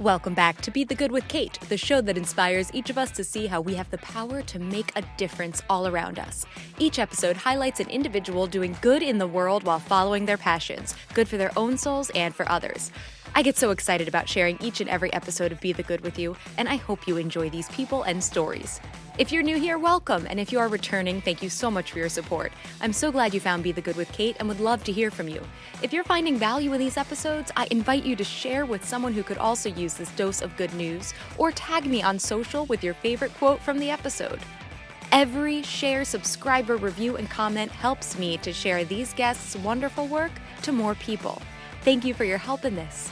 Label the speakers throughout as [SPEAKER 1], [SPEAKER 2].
[SPEAKER 1] Welcome back to Be the Good with Kate, the show that inspires each of us to see how we have the power to make a difference all around us. Each episode highlights an individual doing good in the world while following their passions, good for their own souls and for others. I get so excited about sharing each and every episode of Be the Good with you, and I hope you enjoy these people and stories. If you're new here, welcome, and if you are returning, thank you so much for your support. I'm so glad you found Be the Good with Kate and would love to hear from you. If you're finding value in these episodes, I invite you to share with someone who could also use this dose of good news, or tag me on social with your favorite quote from the episode. Every share, subscriber, review, and comment helps me to share these guests' wonderful work to more people. Thank you for your help in this.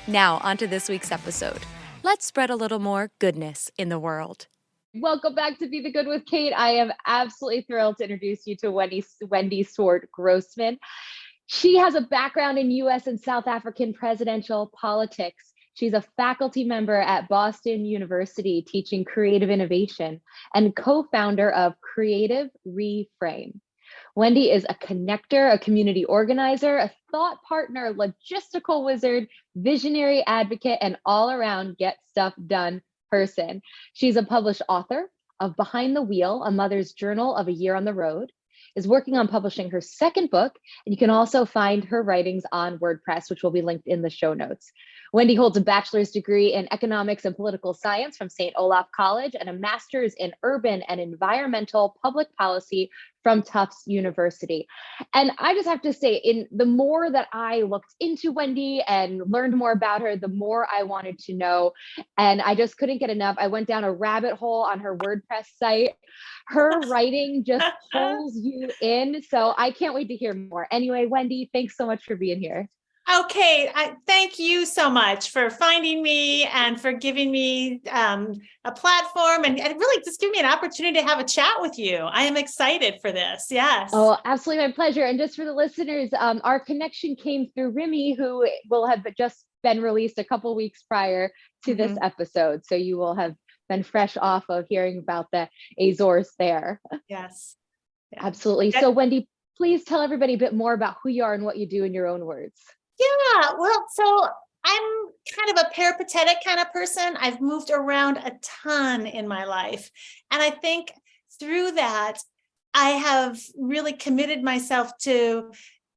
[SPEAKER 1] Now, on to this week's episode. Let's spread a little more goodness in the world. Welcome back to Be the Good with Kate. I am absolutely thrilled to introduce you to Wendy Swart Grossman. She has a background in U.S. and South African presidential politics. She's a faculty member at Boston University teaching creative innovation and co-founder of Creative Reframe. Wendy is a connector, a community organizer, a thought partner, logistical wizard, visionary advocate, and all-around get stuff done person. She's a published author of Behind the Wheel, A Mother's Journal of a Year on the Road, is working on publishing her second book, and you can also find her writings on WordPress, which will be linked in the show notes. Wendy holds a bachelor's degree in economics and political science from St. Olaf College and a master's in urban and environmental public policy from Tufts University. And I just have to say, the more that I looked into Wendy and learned more about her, the more I wanted to know. And I just couldn't get enough. I went down a rabbit hole on her WordPress site. Her writing just pulls you in. So I can't wait to hear more. Anyway, Wendy, thanks so much for being here.
[SPEAKER 2] Okay, thank you so much for finding me and for giving me a platform and really just giving me an opportunity to have a chat with you. I am excited for this. Yes.
[SPEAKER 1] Oh, absolutely, my pleasure. And just for the listeners, our connection came through Remy, who will have just been released a couple weeks prior to this episode. So you will have been fresh off of hearing about the Azores there.
[SPEAKER 2] Yes.
[SPEAKER 1] Yeah. Absolutely. So Wendy, please tell everybody a bit more about who you are and what you do in your own words.
[SPEAKER 2] Yeah, well, so I'm kind of a peripatetic kind of person. I've moved around a ton in my life. And I think through that, I have really committed myself to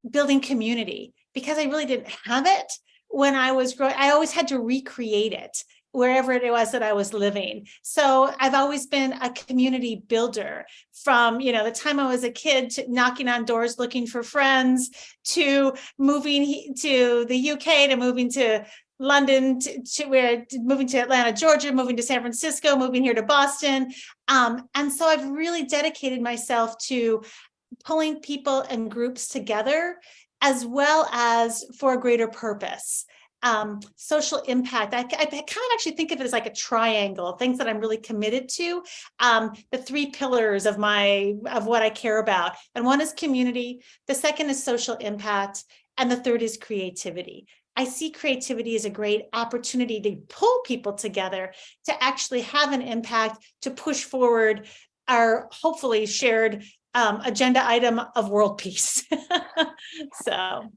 [SPEAKER 2] building community because I really didn't have it when I was growing. I always had to recreate it wherever it was that I was living. So I've always been a community builder from, the time I was a kid to knocking on doors, looking for friends, to moving to the UK, to moving to London, moving to Atlanta, Georgia, moving to San Francisco, moving here to Boston. And so I've really dedicated myself to pulling people and groups together, as well as for a greater purpose. Social impact. I kind of actually think of it as like a triangle of things that I'm really committed to. The three pillars of what I care about. And one is community. The second is social impact. And the third is creativity. I see creativity as a great opportunity to pull people together to actually have an impact, to push forward our hopefully shared agenda item of world peace. So.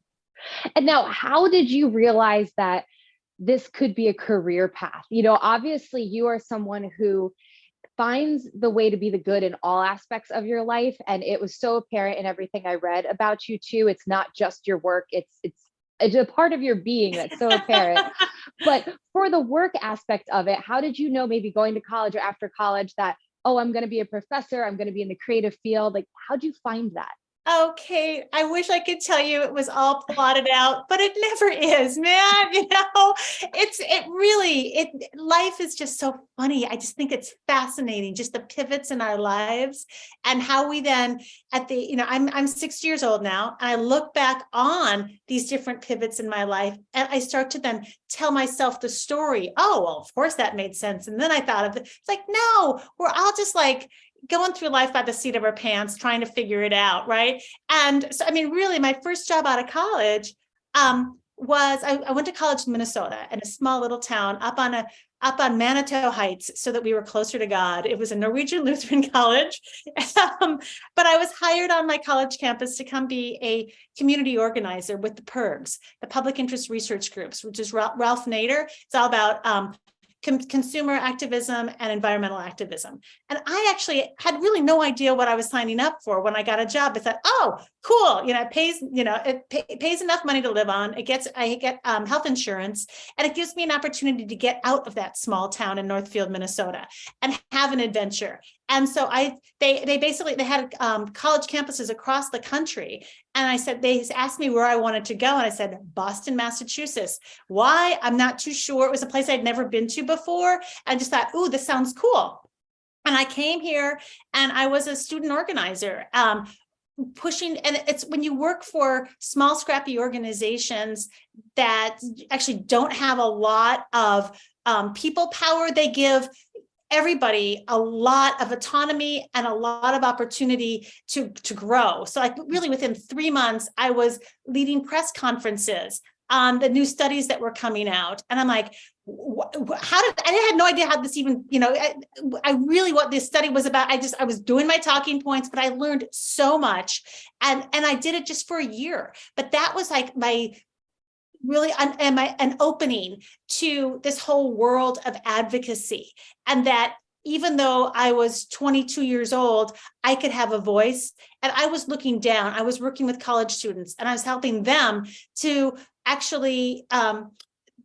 [SPEAKER 1] And now, how did you realize that this could be a career path? Obviously you are someone who finds the way to be the good in all aspects of your life. And it was so apparent in everything I read about you too. It's not just your work. It's a part of your being that's so apparent. But for the work aspect of it, how did you know, maybe going to college or after college, that, oh, I'm going to be a professor, I'm going to be in the creative field? Like, how'd you find that?
[SPEAKER 2] Okay, I wish I could tell you it was all plotted out, but it never is, man. Life is just so funny. I just think it's fascinating, just the pivots in our lives and how we then I'm 6 years old now, and I look back on these different pivots in my life, and I start to then tell myself the story. Oh, well, of course that made sense. And then I thought of it. It's like, no, we're all just like going through life by the seat of our pants, trying to figure it out, right? And so, really, my first job out of college, was I went to college in Minnesota, in a small little town up on Manitou Heights, so that we were closer to God. It was a Norwegian Lutheran college, but I was hired on my college campus to come be a community organizer with the PIRGs, the Public Interest Research Groups, which is Ralph Nader. It's all about consumer activism and environmental activism. And I actually had really no idea what I was signing up for when I got a job. I thought, oh, cool. It pays, it pays enough money to live on. I get health insurance, and it gives me an opportunity to get out of that small town in Northfield, Minnesota, and have an adventure. And so they had college campuses across the country. And I said, they asked me where I wanted to go. And I said, Boston, Massachusetts. Why? I'm not too sure. It was a place I'd never been to before. I just thought, ooh, this sounds cool. And I came here and I was a student organizer, pushing. And it's when you work for small, scrappy organizations that actually don't have a lot of people power, they give everybody a lot of autonomy and a lot of opportunity to grow. So like really within 3 months, I was leading press conferences on the new studies that were coming out. And I'm like, I had no idea how this even, I really, what this study was about. I was doing my talking points, but I learned so much. And I did it just for a year. But that was like my really an opening to this whole world of advocacy. And that even though I was 22 years old, I could have a voice. And I was looking down. I was working with college students, and I was helping them to actually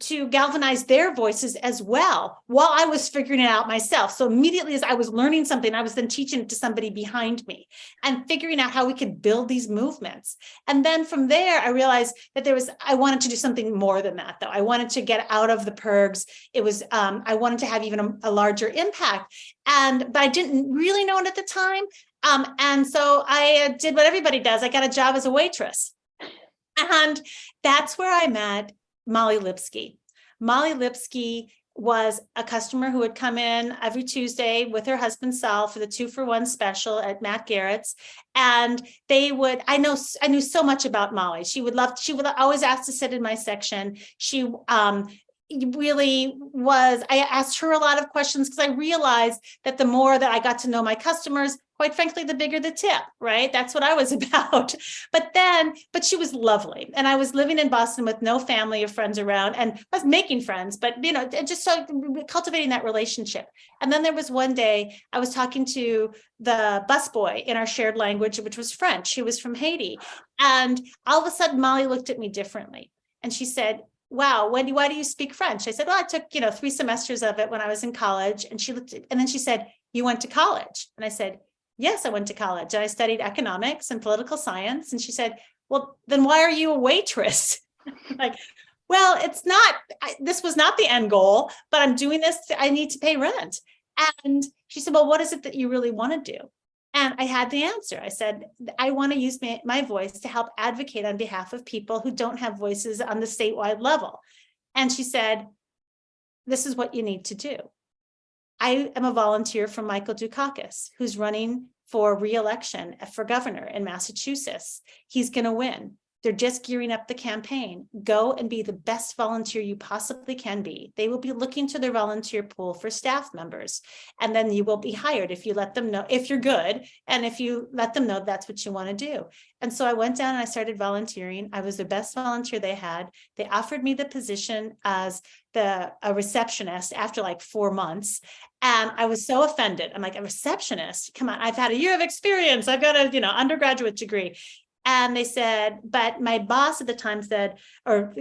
[SPEAKER 2] to galvanize their voices as well, while I was figuring it out myself. So immediately as I was learning something, I was then teaching it to somebody behind me and figuring out how we could build these movements. And then from there, I realized that I wanted to do something more than that, though. I wanted to get out of the PIRGs. It was, I wanted to have even a larger impact. But I didn't really know it at the time. And so I did what everybody does. I got a job as a waitress. And that's where I met Molly Lipsky. Molly Lipsky was a customer who would come in every Tuesday with her husband Sal for the 2-for-1 special at Matt Garrett's. And I knew so much about Molly. She would always ask to sit in my section. She really was, I asked her a lot of questions because I realized that the more that I got to know my customers, quite frankly, the bigger the tip, right? That's what I was about. But she was lovely. And I was living in Boston with no family or friends around, and I was making friends, but just so cultivating that relationship. And then there was one day I was talking to the busboy in our shared language, which was French. He was from Haiti. And all of a sudden, Molly looked at me differently. And she said, wow, Wendy, why do you speak French? I said, well, I took, 3 semesters of it when I was in college. And she looked, and then she said, you went to college? And I said, yes, I went to college. And I studied economics and political science. And she said, well, then why are you a waitress? Like, well, this was not the end goal, but I'm doing this. I need to pay rent. And she said, well, what is it that you really want to do? And I had the answer. I said, I want to use my voice to help advocate on behalf of people who don't have voices on the statewide level. And she said, this is what you need to do. I am a volunteer from Michael Dukakis, who's running for re-election for governor in Massachusetts. He's going to win. They're just gearing up the campaign. Go and be the best volunteer you possibly can be. They will be looking to their volunteer pool for staff members. And then you will be hired if you let them know, if you're good, and if you let them know that's what you want to do. And so I went down and I started volunteering. I was the best volunteer they had. They offered me the position as a receptionist after like 4 months. And I was so offended. I'm like, a receptionist? Come on, I've had a year of experience. I've got a, undergraduate degree. And they said, but my boss at the time said, or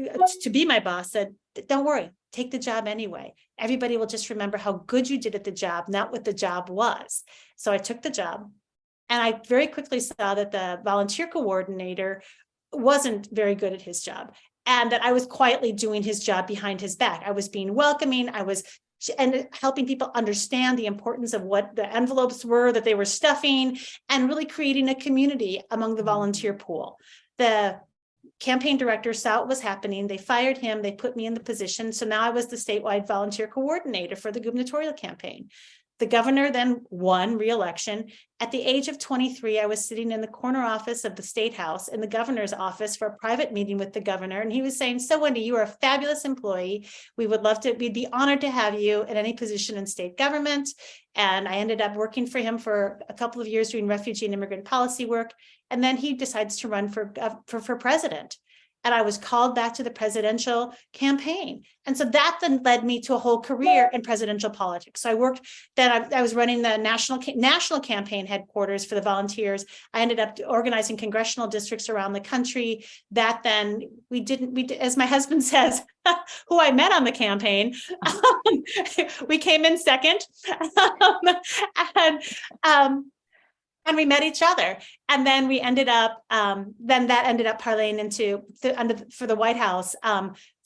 [SPEAKER 2] to be my boss said, don't worry, take the job anyway. Everybody will just remember how good you did at the job, not what the job was. So I took the job, and I very quickly saw that the volunteer coordinator wasn't very good at his job, and that I was quietly doing his job behind his back. I was being welcoming. I was helping people understand the importance of what the envelopes were that they were stuffing, and really creating a community among the volunteer pool. The campaign director saw what was happening. They fired him. They put me in the position. So now I was the statewide volunteer coordinator for the gubernatorial campaign. The governor then won re-election. At the age of 23, I was sitting in the corner office of the State House in the governor's office for a private meeting with the governor. And he was saying, so Wendy, you are a fabulous employee. We'd be honored to have you in any position in state government. And I ended up working for him for a couple of years doing refugee and immigrant policy work. And then he decides to run for president. And I was called back to the presidential campaign. And so that then led me to a whole career in presidential politics. So I worked, then I was running the national campaign headquarters for the volunteers. I ended up organizing congressional districts around the country. That then we did, as my husband says, who I met on the campaign, we came in second. And we met each other. And then we ended up, that ended up parlaying into for the White House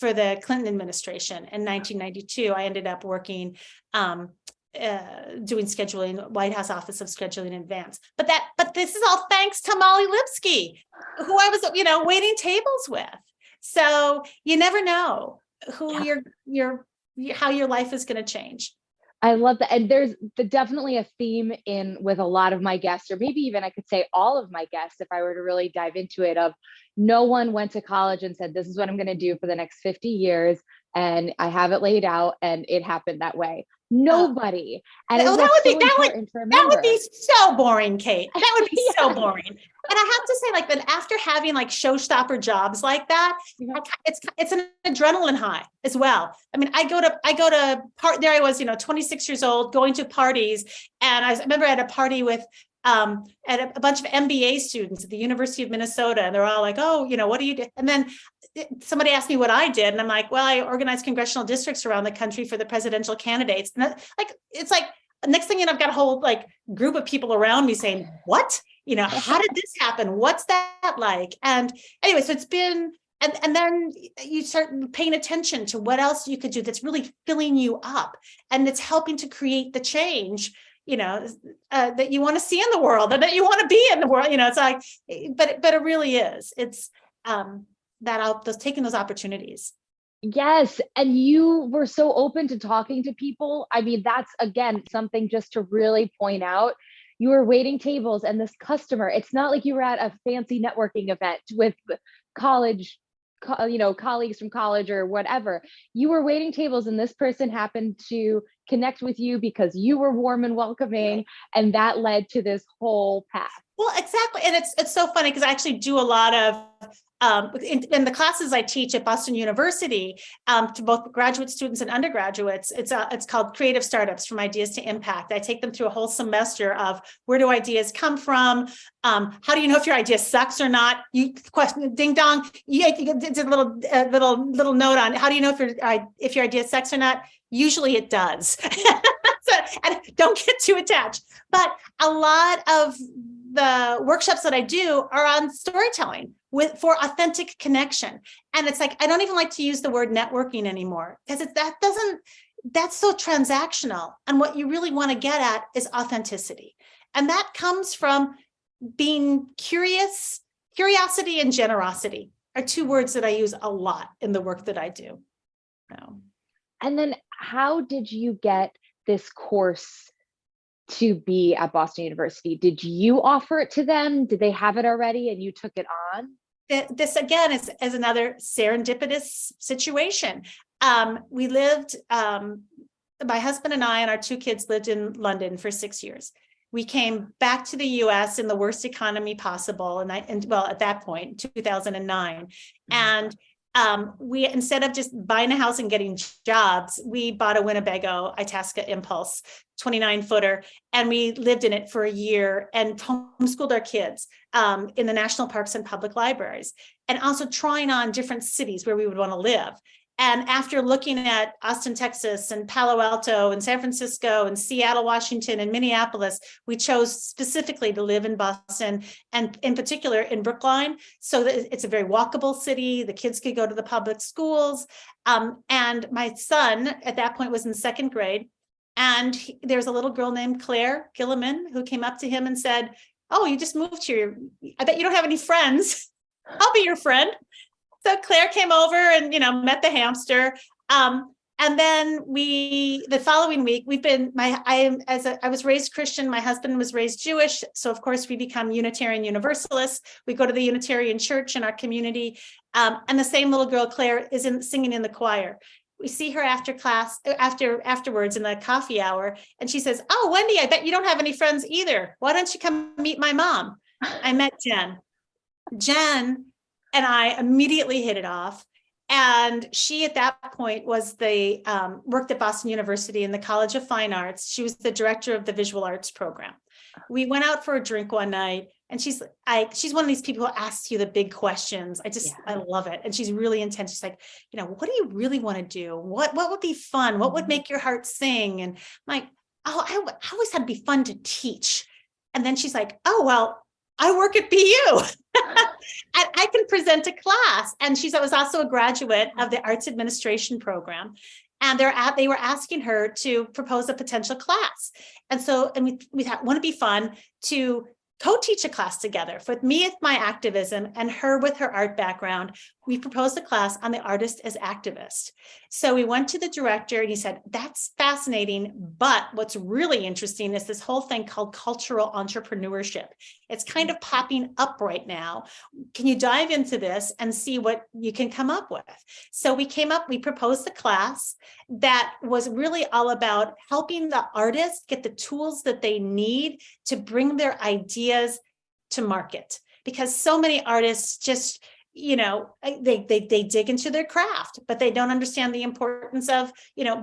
[SPEAKER 2] for the Clinton administration in 1992. I ended up working, doing scheduling, White House Office of Scheduling in Advance. But this is all thanks to Molly Lipsky, who I was, waiting tables with. So you never know who how your life is going to change.
[SPEAKER 3] I love that. And there's definitely a theme with a lot of my guests, or maybe even I could say all of my guests, if I were to really dive into it, of no one went to college and said, this is what I'm going to do for the next 50 years. And I have it laid out and it happened that way. Nobody. And
[SPEAKER 2] that would be so boring, Kate. That would be so boring. And I have to say, like, that after having like showstopper jobs like that, it's an adrenaline high as well. I mean, I go to there I was, 26 years old, going to parties. And I remember at a party with at a bunch of MBA students at the University of Minnesota, and they're all like, oh, what do you do? And then somebody asked me what I did, and I'm like, well, I organized congressional districts around the country for the presidential candidates. And it's like next thing you know, I've got a whole like group of people around me saying, what? How did this happen? What's that like? And anyway, so it's been, and then you start paying attention to what else you could do that's really filling you up, and it's helping to create the change that you want to see in the world and that you want to be in the world. It's like, but it really is. It's taking those opportunities.
[SPEAKER 3] Yes. And you were so open to talking to people. I mean, that's again, something just to really point out. You were waiting tables and this customer, it's not like you were at a fancy networking event with college, colleagues from college or whatever. You were waiting tables and this person happened to connect with you because you were warm and welcoming. And that led to this whole path.
[SPEAKER 2] Well, exactly. And it's so funny because I actually do a lot of in the classes I teach at Boston University to both graduate students and undergraduates. It's called Creative Startups: From Ideas to Impact. I take them through a whole semester of where do ideas come from? How do you know if your idea sucks or not? You question, ding dong. It's a little note on how do you know if your idea sucks or not? Usually it does. And don't get too attached. But a lot of the workshops that I do are on storytelling for authentic connection. And it's like, I don't even like to use the word networking anymore because that's so transactional. And what you really want to get at is authenticity. And that comes from being curious. Curiosity and generosity are two words that I use a lot in the work that I do.
[SPEAKER 3] And then how did you get this course to be at Boston University? Did you offer it to them? Did they have it already and you took it on?
[SPEAKER 2] This again is another serendipitous situation. We lived, my husband and I and our two kids lived in London for 6 years. We came back to the US in the worst economy possible. And at that point, 2009. And we, instead of just buying a house and getting jobs, we bought a Winnebago Itasca Impulse 29-footer, and we lived in it for a year and homeschooled our kids in the national parks and public libraries, and also trying on different cities where we would want to live. And after looking at Austin, Texas, and Palo Alto, and San Francisco, and Seattle, Washington, and Minneapolis, we chose specifically to live in Boston, and in particular in Brookline, so that it's a very walkable city. The kids could go to the public schools. And my son at that point was in second grade. And there's a little girl named Claire Gilliman who came up to him and said, "Oh, you just moved here. I bet you don't have any friends. I'll be your friend." So Claire came over and, met the hamster. And And then the following week, I was raised Christian. My husband was raised Jewish. So of course we become Unitarian Universalists. We go to the Unitarian church in our community. And the same little girl, Claire, is singing in the choir. We see her after class, afterwards in the coffee hour. And she says, "Oh, Wendy, I bet you don't have any friends either. Why don't you come meet my mom?" I met Jen. Jen and I immediately hit it off. And she, at that point, was worked at Boston University in the College of Fine Arts. She was the director of the visual arts program. We went out for a drink one night, and she's one of these people who asks you the big questions. I love it. And she's really intense. She's like, what do you really want to do? What would be fun? What would make your heart sing? And I'm like, oh, I always thought it'd be fun to teach. And then she's like, oh, well, I work at BU. And I can present a class. And I was also a graduate of the arts administration program. And they were asking her to propose a potential class. And we thought, wouldn't it be fun to co-teach a class together? With me with my activism and her with her art background, we proposed a class on the artist as activist. So we went to the director and he said, "That's fascinating, but what's really interesting is this whole thing called cultural entrepreneurship. It's kind of popping up right now. Can you dive into this and see what you can come up with?" So we proposed the class that was really all about helping the artists get the tools that they need to bring their ideas to market. Because so many artists just, they dig into their craft, but they don't understand the importance of,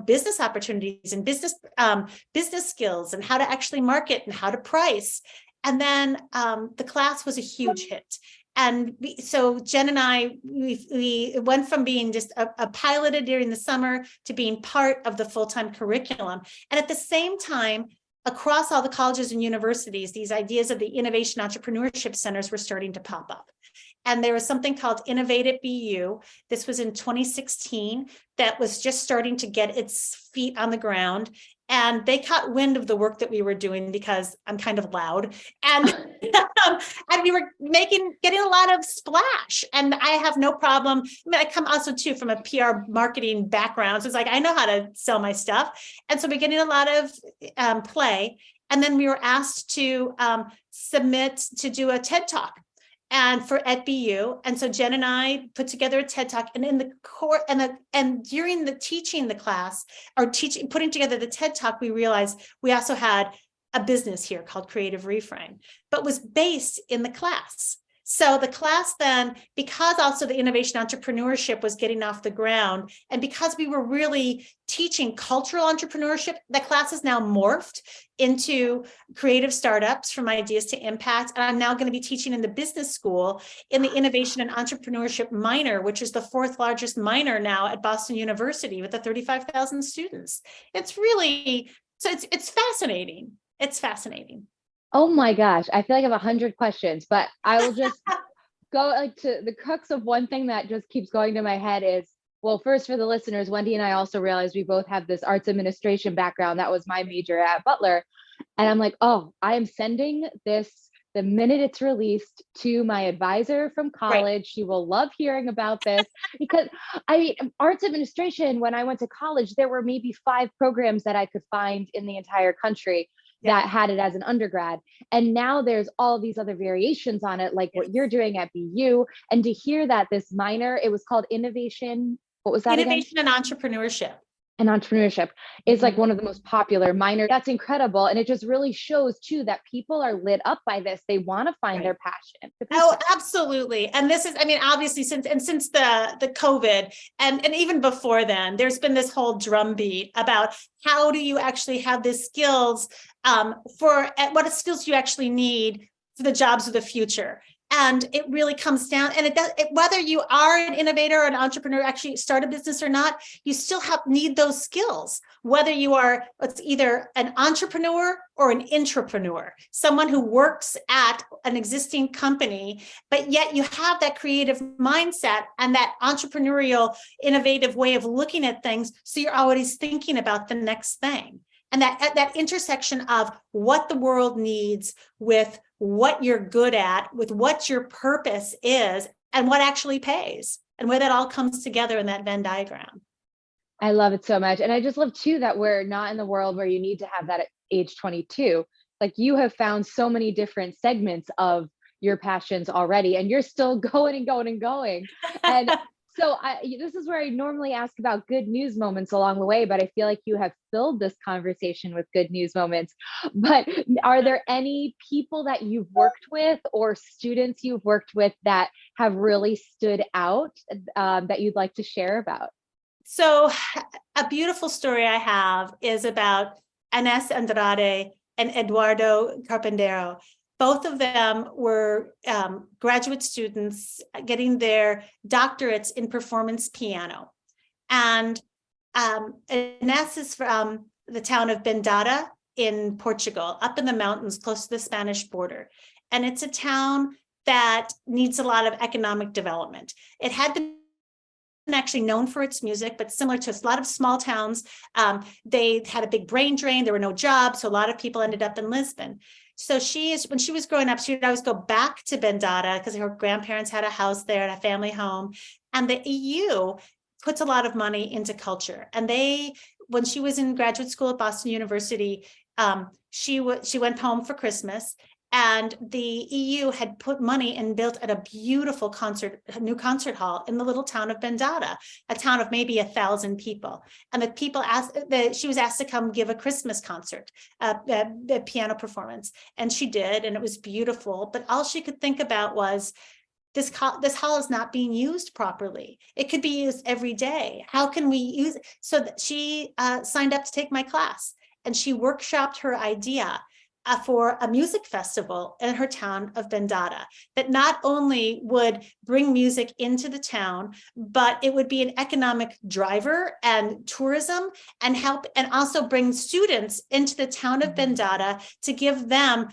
[SPEAKER 2] business opportunities and business skills and how to actually market and how to price. And then the class was a huge hit. And so Jen and I, we went from being just a piloted during the summer to being part of the full-time curriculum. And at the same time, across all the colleges and universities, these ideas of the innovation entrepreneurship centers were starting to pop up. And there was something called Innovate at BU. This was in 2016 that was just starting to get its feet on the ground. And they caught wind of the work that we were doing because I'm kind of loud. And, and we were getting a lot of splash. And I have no problem. I come also too from a PR marketing background. So it's like, I know how to sell my stuff. And so we're getting a lot of play. And then we were asked to submit to do a TED Talk. And at BU, and so Jen and I put together a TED Talk, and in the core and during the teaching the class or putting together the TED Talk, we realized we also had a business here called Creative Reframe, but was based in the class. So the class then, because also the innovation entrepreneurship was getting off the ground, and because we were really teaching cultural entrepreneurship, the class is now morphed into creative startups from ideas to impact. And I'm now going to be teaching in the business school in the innovation and entrepreneurship minor, which is the 4th largest minor now at Boston University with the 35,000 students. It's really, so it's fascinating. It's fascinating.
[SPEAKER 3] Oh my gosh, I feel like I have 100 questions, but I will just go to the crux of one thing that just keeps going to my head is, well, first for the listeners, Wendy and I also realized we both have this arts administration background. That was my major at Butler. And I'm like, oh, I am sending this the minute it's released to my advisor from college. Right. She will love hearing about this because arts administration, when I went to college, there were maybe 5 programs that I could find in the entire country that had it as an undergrad. And now there's all these other variations on it, like what you're doing at BU. And to hear that this minor, it was called innovation. What was that?
[SPEAKER 2] Innovation and entrepreneurship.
[SPEAKER 3] And entrepreneurship is like one of the most popular minor. That's incredible. And it just really shows too that people are lit up by this. They want to find their passion.
[SPEAKER 2] Oh, absolutely. And this is, obviously since the COVID and even before then, there's been this whole drumbeat about how do you actually have the skills for what skills you actually need for the jobs of the future. And it really comes down, and whether you are an innovator or an entrepreneur, actually start a business or not, you still need those skills. Whether you are, it's either an entrepreneur or an intrapreneur, someone who works at an existing company, but yet you have that creative mindset and that entrepreneurial, innovative way of looking at things. So you're always thinking about the next thing. And that intersection of what the world needs with what you're good at, with what your purpose is, and what actually pays, and where that all comes together in that Venn diagram.
[SPEAKER 3] I love it so much. And I just love too that we're not in the world where you need to have that at age 22. Like you have found so many different segments of your passions already, and you're still going and going and going. And so this is where I normally ask about good news moments along the way, but I feel like you have filled this conversation with good news moments. But are there any people that you've worked with or students you've worked with that have really stood out that you'd like to share about?
[SPEAKER 2] So a beautiful story I have is about Ines Andrade and Eduardo Carpendero. Both of them were graduate students getting their doctorates in performance piano. And Ines is from the town of Bendada in Portugal, up in the mountains close to the Spanish border. And it's a town that needs a lot of economic development. It had been actually known for its music, but similar to a lot of small towns, they had a big brain drain. There were no jobs, so a lot of people ended up in Lisbon. So when she was growing up, she would always go back to Bendada because her grandparents had a house there and a family home. And the EU puts a lot of money into culture. And when she was in graduate school at Boston University, she went home for Christmas. And the EU had put money and built at a beautiful new concert hall in the little town of Bendada, a town of maybe 1,000 people. And the people she was asked to come give a Christmas concert, a piano performance. And she did, and it was beautiful. But all she could think about was, this hall is not being used properly. It could be used every day. How can we use it? So she signed up to take my class, and she workshopped her idea for a music festival in her town of Bendada that not only would bring music into the town, but it would be an economic driver and tourism and help, and also bring students into the town of Bendada to give them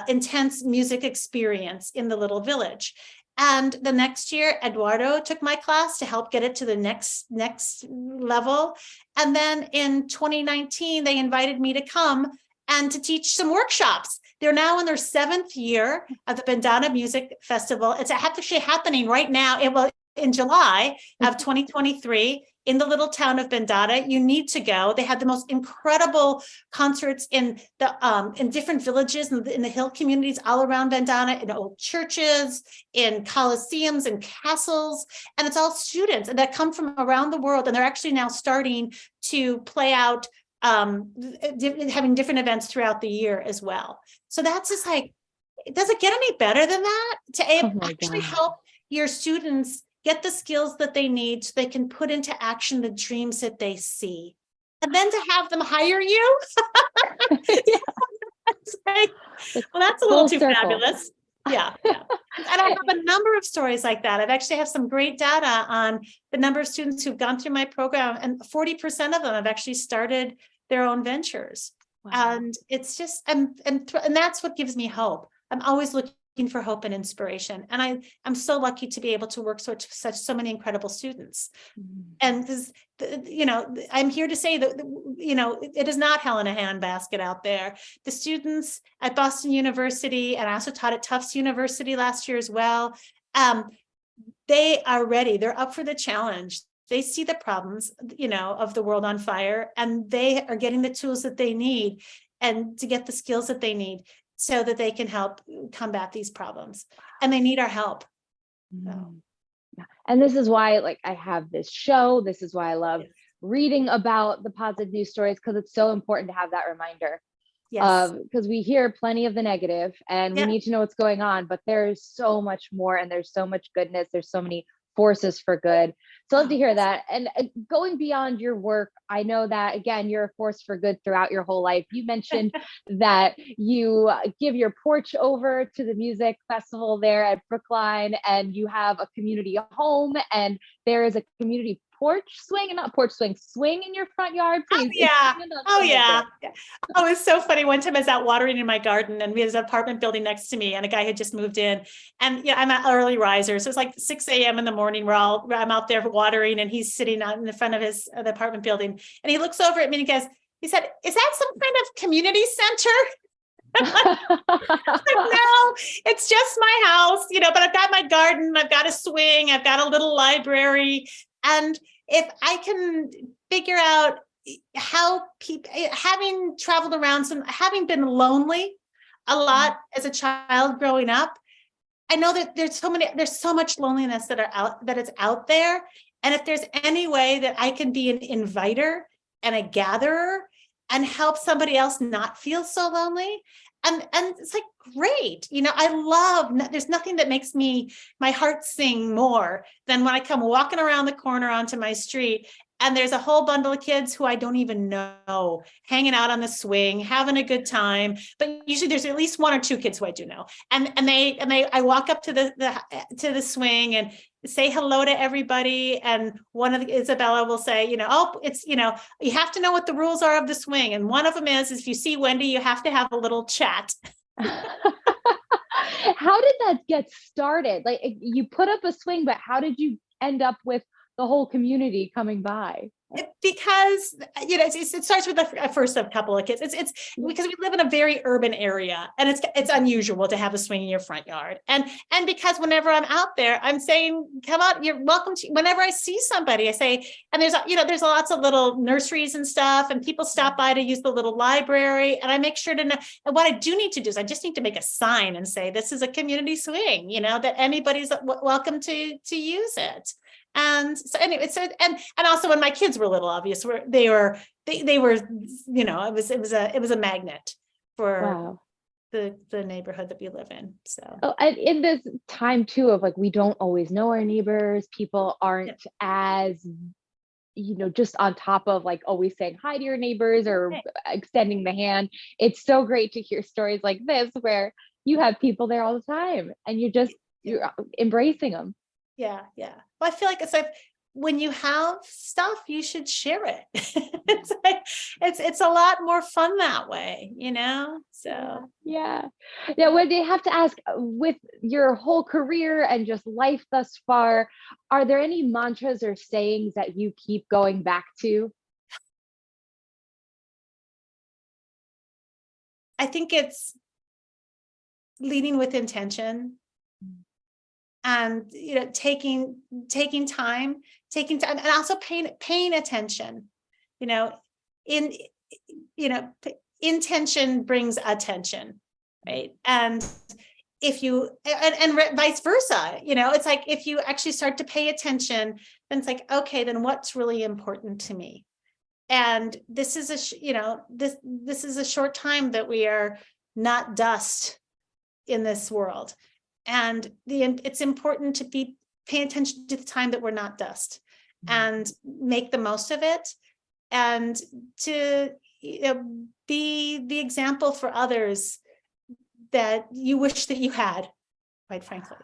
[SPEAKER 2] intense music experience in the little village. And the next year, Eduardo took my class to help get it to the next level. And then in 2019, they invited me to come and to teach some workshops. They're now in their 7th year of the Bendada Music Festival. It's actually happening right now. It will in July of 2023 in the little town of Bendada. You need to go. They had the most incredible concerts in different villages in the hill communities all around Bendada, in old churches, in coliseums and castles. And it's all students that come from around the world. And they're actually now starting to play out having different events throughout the year as well. So that's just like, does it get any better than that? To actually help your students get the skills that they need so they can put into action the dreams that they see. And then to have them hire you. Well, that's a little too fabulous. Yeah. And I have a number of stories like that. I've actually have some great data on the number of students who've gone through my program, and 40% of them have actually started their own ventures. Wow. And it's just, and that's what gives me hope. I'm always looking for hope and inspiration. And I'm so lucky to be able to work with so many incredible students. And this, I'm here to say that, it is not hell in a handbasket out there. The students at Boston University, and I also taught at Tufts University last year as well. They are ready. They're up for the challenge. They see the problems, of the world on fire, and they are getting the tools that they need and to get the skills that they need so that they can help combat these problems. And they need our help. So.
[SPEAKER 3] And this is why, I have this show. This is why I love reading about the positive news stories, because it's so important to have that reminder. Yes. Because we hear plenty of the negative, and we need to know what's going on, but there's so much more, and there's so much goodness. There's so many forces for good. So I'd love to hear that. And going beyond your work, I know that, again, you're a force for good throughout your whole life. You mentioned that you give your porch over to the music festival there at Brookline, and you have a community home, and there is a community swing in your front yard, please.
[SPEAKER 2] Oh, it's so funny. One time I was out watering in my garden, and we had an apartment building next to me, and a guy had just moved in, and I'm an early riser. So it's like 6 a.m. in the morning. I'm out there watering, and he's sitting out in the front of the apartment building, and he looks over at me and he said, "Is that some kind of community center?" No, it's just my house, but I've got my garden, I've got a swing, I've got a little library. And if I can figure out how people, having traveled around having been lonely a lot as a child growing up, I know that there's so much loneliness that is out there. And if there's any way that I can be an inviter and a gatherer and help somebody else not feel so lonely, and it's like, great. There's nothing that makes my heart sing more than when I come walking around the corner onto my street and there's a whole bundle of kids who I don't even know hanging out on the swing, having a good time. But usually there's at least one or two kids who I do know. And I walk up to the swing and say hello to everybody. And Isabella will say, you have to know what the rules are of the swing. And one of them is if you see Wendy, you have to have a little chat.
[SPEAKER 3] How did that get started? Like, you put up a swing, but how did you end up with the whole community coming by?
[SPEAKER 2] Because it starts with the first of a couple of kids. It's because we live in a very urban area, and it's unusual to have a swing in your front yard. And because whenever I'm out there, I'm saying, "Come on, you're welcome to." Whenever I see somebody, I say, and there's lots of little nurseries and stuff, and people stop by to use the little library, and I make sure to know. And what I do need to do is I just need to make a sign and say, "This is a community swing," that anybody's welcome to use it. And so anyway, and also when my kids were little, obvious, they were, it was a magnet for the neighborhood that we live in. So,
[SPEAKER 3] and in this time too of like, we don't always know our neighbors. People aren't as, just on top of like always saying hi to your neighbors or extending the hand. It's so great to hear stories like this where you have people there all the time and you're embracing them.
[SPEAKER 2] Yeah. Well, I feel like it's like when you have stuff, you should share it. It's like it's a lot more fun that way, So
[SPEAKER 3] yeah. Now, Wendy, I have to ask, with your whole career and just life thus far, are there any mantras or sayings that you keep going back to?
[SPEAKER 2] I think it's leading with intention. And taking time, and also paying attention. Intention brings attention, right? And if you and vice versa, it's like if you actually start to pay attention, then it's like, okay, then what's really important to me? And this is this is a short time that we are not dust in this world. And it's important to be paying attention to the time that we're not dust and make the most of it, and to be the example for others that you wish that you had, quite frankly.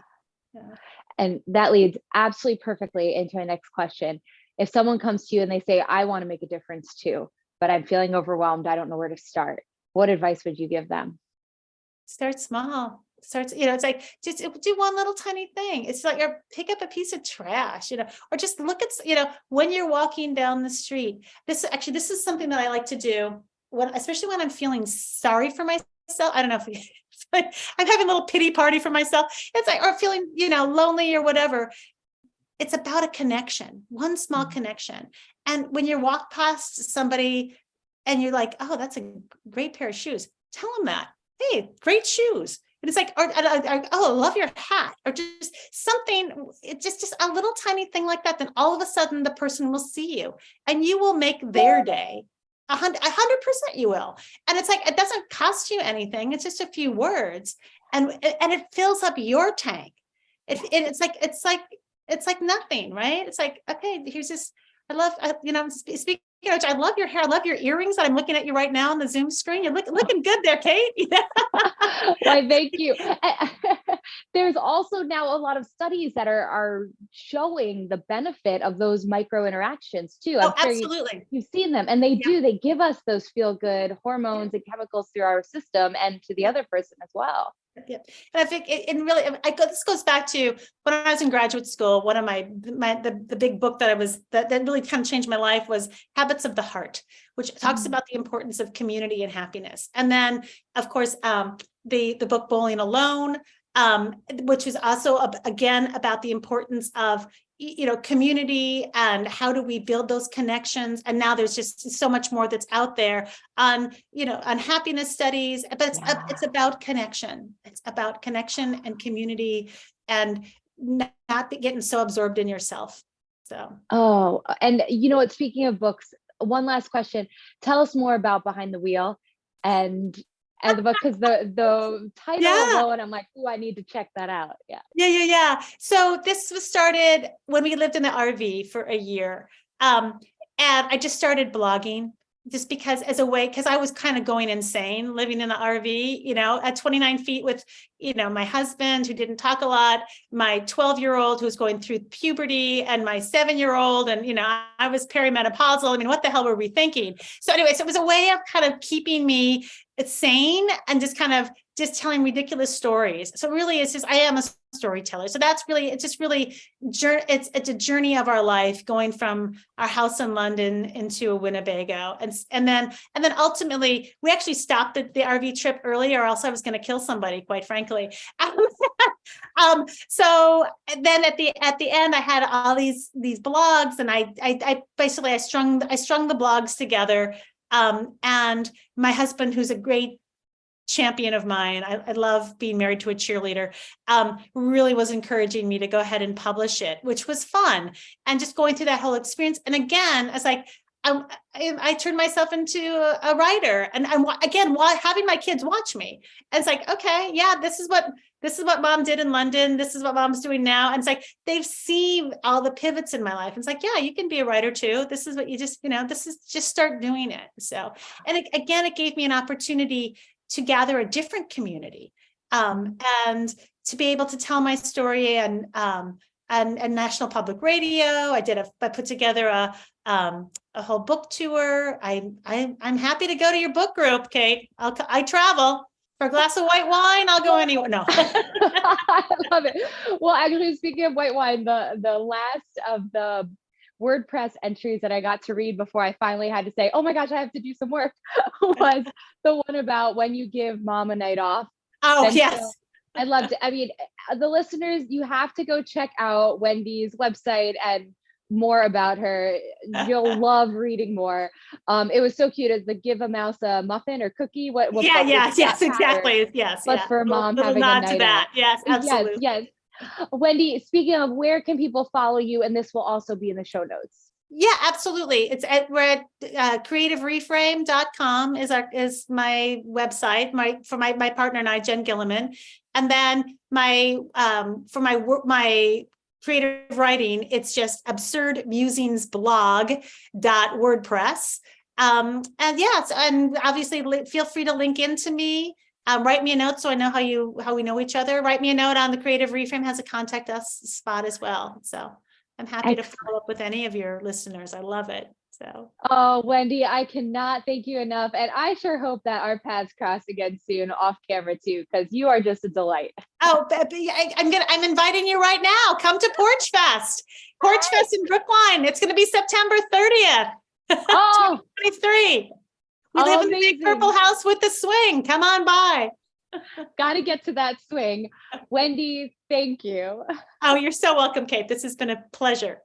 [SPEAKER 2] Yeah.
[SPEAKER 3] And that leads absolutely perfectly into my next question. If someone comes to you and they say, I want to make a difference too, but I'm feeling overwhelmed, I don't know where to start, what advice would you give them?
[SPEAKER 2] Start small. It's like just do one little tiny thing. It's like pick up a piece of trash, or just look at, when you're walking down the street. This is something that I like to do especially when I'm feeling sorry for myself. I don't know if I'm having a little pity party for myself. It's like, or feeling, lonely or whatever. It's about a connection, one small connection. And when you walk past somebody and you're like, oh, that's a great pair of shoes, tell them that. Hey, great shoes. And it's like, oh, I love your hat, or just something. It's just a little tiny thing like that. Then all of a sudden the person will see you and you will make their day. 100% you will. And it's like, it doesn't cost you anything. It's just a few words, and it fills up your tank. It's like nothing, right? It's like, okay, here's this. Speaking of which, I love your hair. I love your earrings. I'm looking at you right now on the Zoom screen. You're looking good there, Kate.
[SPEAKER 3] Why, thank you. There's also now a lot of studies that are showing the benefit of those micro interactions too. I'm sure
[SPEAKER 2] absolutely.
[SPEAKER 3] You've seen them, and they give us those feel good hormones and chemicals through our system and to the other person as well.
[SPEAKER 2] Yeah. And I think this goes back to when I was in graduate school. One of the big book that really kind of changed my life was Habits of the Heart, which talks about the importance of community and happiness. And then, of course, the book Bowling Alone, which is also again about the importance of community and how do we build those connections. And now there's just so much more that's out there on, on happiness studies, but it's about connection. It's about connection and community and not getting so absorbed in yourself. So.
[SPEAKER 3] Oh, and speaking of books, one last question. Tell us more about Behind the Wheel and the book, because the title alone, I'm like, oh, I need to check that out.
[SPEAKER 2] Yeah. So this was started when we lived in the RV for a year. And I just started blogging just because because I was kind of going insane living in the RV, at 29 feet with, my husband who didn't talk a lot, my 12-year-old who was going through puberty, and my 7-year-old. And, I was perimenopausal. I mean, what the hell were we thinking? So anyway, so it was a way of kind of keeping me sane and just kind of just telling ridiculous stories. So really I am a storyteller. So that's really, it's a journey of our life going from our house in London into a Winnebago. And then ultimately we actually stopped the RV trip early, or else I was going to kill somebody, quite frankly. So then at the end, I had all these blogs, and I basically strung the blogs together. And my husband, who's a great champion of mine, I love being married to a cheerleader, really was encouraging me to go ahead and publish it, which was fun. And just going through that whole experience. And again, it's like, I turned myself into a writer, and having my kids watch me. And it's like, okay, yeah, this is what mom did in London. This is what mom's doing now. And it's like, they've seen all the pivots in my life. And it's like, yeah, you can be a writer too. This is what you just start doing it. So, and it gave me an opportunity to gather a different community, and to be able to tell my story and National Public Radio. I put together a whole book tour. I'm happy to go to your book group, Kate. I travel. For a glass of white wine, I'll go anywhere. No.
[SPEAKER 3] I love it. Well, actually, speaking of white wine, the last of the WordPress entries that I got to read before I finally had to say, oh my gosh, I have to do some work, was the one about when you give mom a night off.
[SPEAKER 2] Oh,
[SPEAKER 3] and
[SPEAKER 2] yes.
[SPEAKER 3] So I loved it. I mean, the listeners, you have to go check out Wendy's website and more about her. You'll love reading more. It was so cute. As the give a mouse a muffin or cookie. What
[SPEAKER 2] yes, exactly. Yes.
[SPEAKER 3] But for mom having
[SPEAKER 2] nod
[SPEAKER 3] a night
[SPEAKER 2] to that.
[SPEAKER 3] out.
[SPEAKER 2] Yes, absolutely.
[SPEAKER 3] Yes. Wendy, speaking of, where can people follow you? And this will also be in the show notes.
[SPEAKER 2] Yeah, absolutely. We're at creativereframe.com is my website, for my partner and I, Jen Gilliman. And then for my creative writing, it's just absurdmusingsblog.wordpress. And obviously feel free to link into me. Write me a note so I know how we know each other. Write me a note on the Creative Reframe, has a contact us spot as well. So I'm happy to follow up with any of your listeners. I love it. So. Oh,
[SPEAKER 3] Wendy, I cannot thank you enough. And I sure hope that our paths cross again soon off camera too, because you are just a delight.
[SPEAKER 2] Oh, I'm inviting you right now. Come to Porch Fest in Brookline. It's going to be September 30th, 2023. We live in the big purple house with the swing. Come on by.
[SPEAKER 3] Got to get to that swing. Wendy, thank you.
[SPEAKER 2] Oh, you're so welcome, Kate. This has been a pleasure.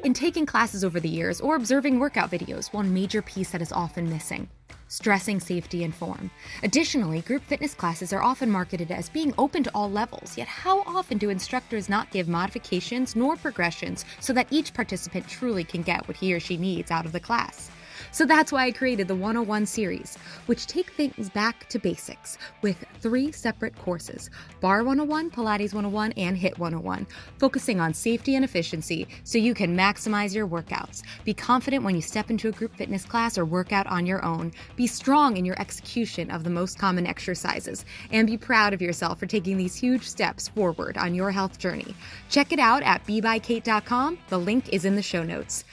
[SPEAKER 1] In taking classes over the years or observing workout videos, one major piece that is often missing: stressing safety and form. Additionally, group fitness classes are often marketed as being open to all levels, yet how often do instructors not give modifications nor progressions so that each participant truly can get what he or she needs out of the class? So that's why I created the 101 series, which take things back to basics with 3 separate courses: Bar 101, Pilates 101, and HIIT 101, focusing on safety and efficiency so you can maximize your workouts. Be confident when you step into a group fitness class or workout on your own. Be strong in your execution of the most common exercises, and be proud of yourself for taking these huge steps forward on your health journey. Check it out at bebykate.com. The link is in the show notes.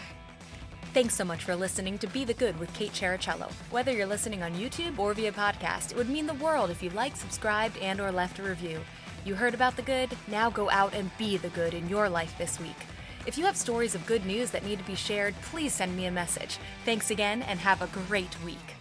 [SPEAKER 1] Thanks so much for listening to Be the Good with Kate Chericello. Whether you're listening on YouTube or via podcast, it would mean the world if you liked, subscribed, and or left a review. You heard about the good? Now go out and be the good in your life this week. If you have stories of good news that need to be shared, please send me a message. Thanks again, and have a great week.